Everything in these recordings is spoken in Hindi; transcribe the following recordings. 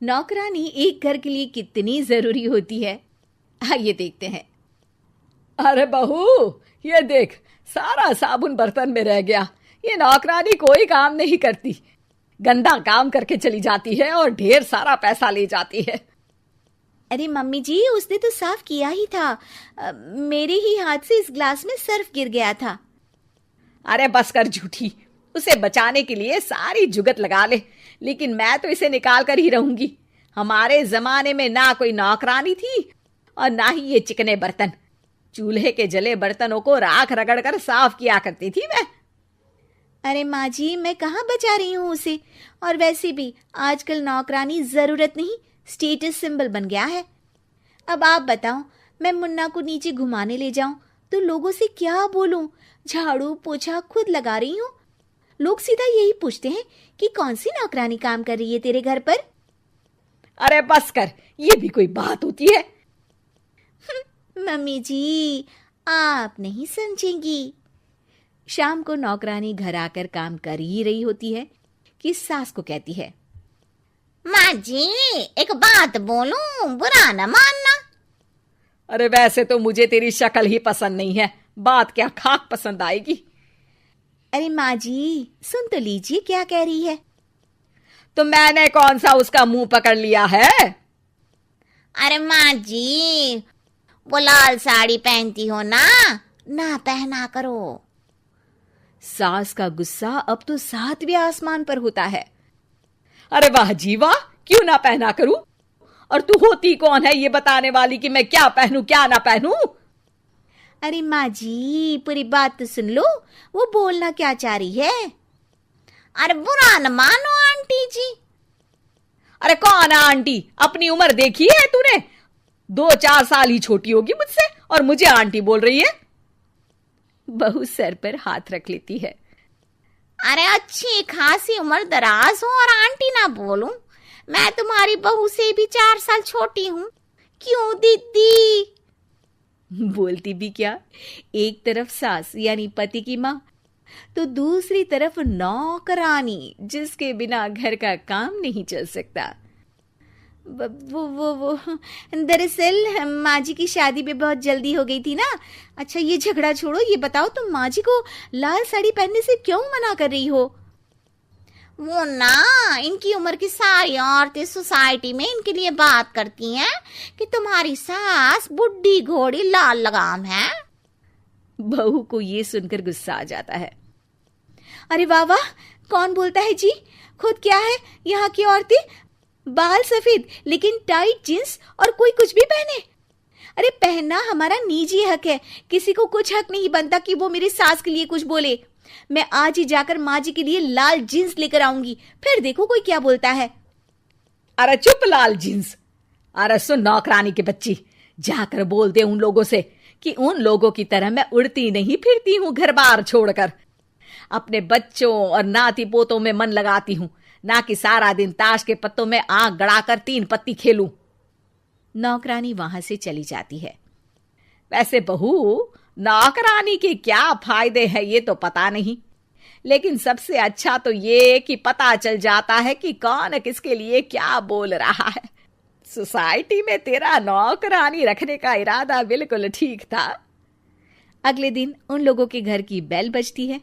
नौकरानी एक घर के लिए कितनी जरूरी होती है, आइए देखते हैं। अरे बहू, ये देख, सारा साबुन बर्तन में रह गया। ये नौकरानी कोई काम नहीं करती, गंदा काम करके चली जाती है और ढेर सारा पैसा ले जाती है। अरे मम्मी जी, उसने तो साफ किया ही था। मेरे ही हाथ से इस ग्लास में सर्फ गिर गया था। अरे बस कर झूठी, उसे बचाने के लिए सारी जुगत लगा ले, लेकिन मैं तो इसे निकाल कर ही रहूंगी। हमारे जमाने में ना कोई नौकरानी थी और ना ही ये चिकने बर्तन। चूल्हे के जले बर्तनों को राख रगड़ कर साफ किया करती थी मैं। अरे माँ जी, मैं कहाँ बचा रही हूँ उसे। और वैसे भी आजकल नौकरानी जरूरत नहीं, स्टेटस सिंबल बन गया है। अब आप बताओ, मैं मुन्ना को नीचे घुमाने ले जाऊं तो लोगों से क्या बोलूं? झाड़ू पोछा खुद लगा रही हूँ। लोग सीधा यही पूछते हैं कि कौन सी नौकरानी काम कर रही है तेरे घर पर। अरे बस कर, ये भी कोई बात होती है? मम्मी जी, आप नहीं समझेंगी। शाम को नौकरानी घर आकर काम कर ही रही होती है कि सास को कहती है, माँ जी, एक बात बोलूं, बुरा न मानना। अरे वैसे तो मुझे तेरी शक्ल ही पसंद नहीं है, बात क्या खाक पसंद आएगी। अरे माँ जी, सुन तो लीजिए क्या कह रही है। तो मैंने कौन सा उसका मुंह पकड़ लिया है? अरे माँ जी, वो लाल साड़ी पहनती हो ना पहना करो। सास का गुस्सा अब तो 7वें आसमान पर होता है। अरे वाह जी वाह, क्यों ना पहना करूं? और तू होती कौन है ये बताने वाली कि मैं क्या पहनूं क्या ना पहनूं? अरे माँ जी, पूरी बात तो सुन लो, वो बोलना क्या चाह रही है। अरे बुरा न मानो आंटी जी। अरे कौन है आंटी? अपनी उम्र देखी है तूने? 2-4 साल ही छोटी होगी मुझसे और मुझे आंटी बोल रही है। बहू सर पर हाथ रख लेती है। अरे अच्छी खासी उम्र दराज हो और आंटी ना बोलूं? मैं तुम्हारी बहू से भी 4 साल छोटी हूं। क्यों दीदी? बोलती भी क्या, एक तरफ सास यानी पति की माँ, तो दूसरी तरफ नौकरानी जिसके बिना घर का काम नहीं चल सकता। वो दरअसल माँ जी की शादी में बहुत जल्दी हो गई थी ना। अच्छा ये झगड़ा छोड़ो, ये बताओ तुम माँ जी को लाल साड़ी पहनने से क्यों मना कर रही हो? वो ना, इनकी उम्र की सारी औरतें सोसाइटी में इनके लिए बात करती हैं कि तुम्हारी सास बुढ़ी घोड़ी लाल लगाम है। बहू को ये सुनकर गुस्सा आ जाता है। अरे वाह वाह, कौन बोलता है जी? खुद क्या है यहाँ की औरतें, बाल सफेद लेकिन टाइट जींस और कोई कुछ भी पहने। अरे पहनना हमारा निजी हक है, किसी को कुछ हक नहीं बनता कि वो मेरी सास के लिए कुछ बोले। मैं आज ही जाकर माँ जी के लिए लाल जींस लेकर आऊंगी, फिर देखो कोई क्या बोलता है। अरे चुप लाल जींस। अरे सुन नौकरानी के बच्ची, जाकर बोल दे उन लोगों से कि उन लोगों की तरह मैं उड़ती नहीं फिरती हूं घर बार छोड़कर। अपने बच्चों और नाती पोतों में मन लगाती हूं, ना कि सारा दिन ताश के पत्तों में आंख गड़ाकर 3 पत्ती खेलूं। नौकरानी वहां से चली जाती है। वैसे बहू, नौकरानी के क्या फायदे हैं ये तो पता नहीं, लेकिन सबसे अच्छा तो ये कि पता चल जाता है कि कौन किसके लिए क्या बोल रहा है। सोसाइटी में तेरा नौकरानी रखने का इरादा बिल्कुल ठीक था। अगले दिन उन लोगों के घर की बेल बजती है।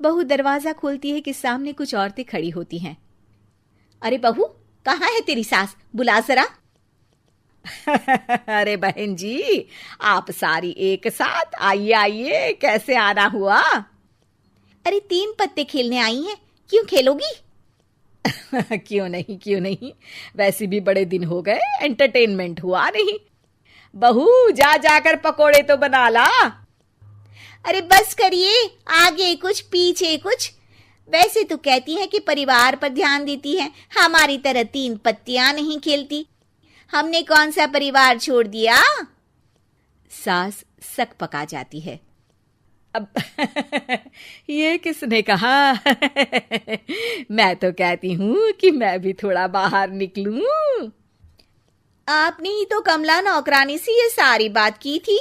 बहू दरवाजा खोलती है कि सामने कुछ औरतें खड़ी होती हैं। अरे बहू, कहाँ है तेरी सास? बुला जरा। अरे बहन जी, आप सारी एक साथ आइए आइए, कैसे आना हुआ? अरे 3 पत्ते खेलने आई हैं, क्यों खेलोगी? क्यों नहीं, वैसे भी बड़े दिन हो गए, एंटरटेनमेंट हुआ नहीं। बहू जा जाकर पकोड़े तो बना ला। अरे बस करिए, आगे कुछ पीछे कुछ। वैसे तो कहती है कि परिवार पर ध्यान देती है, हमारी तरह 3 पत्तियां नहीं खेलती। हमने कौन सा परिवार छोड़ दिया? सास सक पका जाती है। अब ये किसने कहा? मैं तो कहती हूं कि मैं भी थोड़ा बाहर निकलूं। आपने ही तो कमला नौकरानी से ये सारी बात की थी।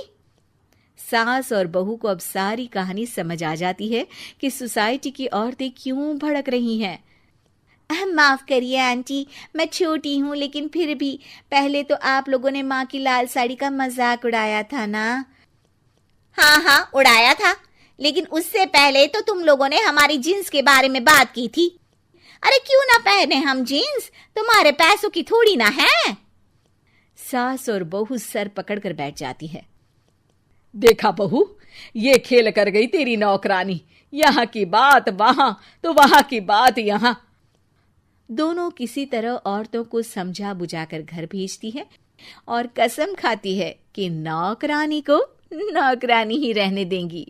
सास और बहू को अब सारी कहानी समझ आ जाती है कि सोसाइटी की औरतें क्यों भड़क रही हैं। माफ करिए आंटी, मैं छोटी हूँ, लेकिन फिर भी पहले तो आप लोगों ने माँ की लाल साड़ी का मजाक उड़ाया था ना। हाँ हाँ उड़ाया था, लेकिन उससे पहले तो तुम लोगों ने हमारी जीन्स के बारे में बात की थी। अरे क्यों ना पहने हम जीन्स, तुम्हारे पैसों की थोड़ी ना है। सास और बहू सर पकड़कर बैठ जाती है। देखा बहू, ये खेल कर गई तेरी नौकरानी, यहाँ की बात वहां तो वहां की बात यहाँ। दोनों किसी तरह औरतों को समझा बुझाकर घर भेजती है और कसम खाती है कि नौकरानी को नौकरानी ही रहने देंगी।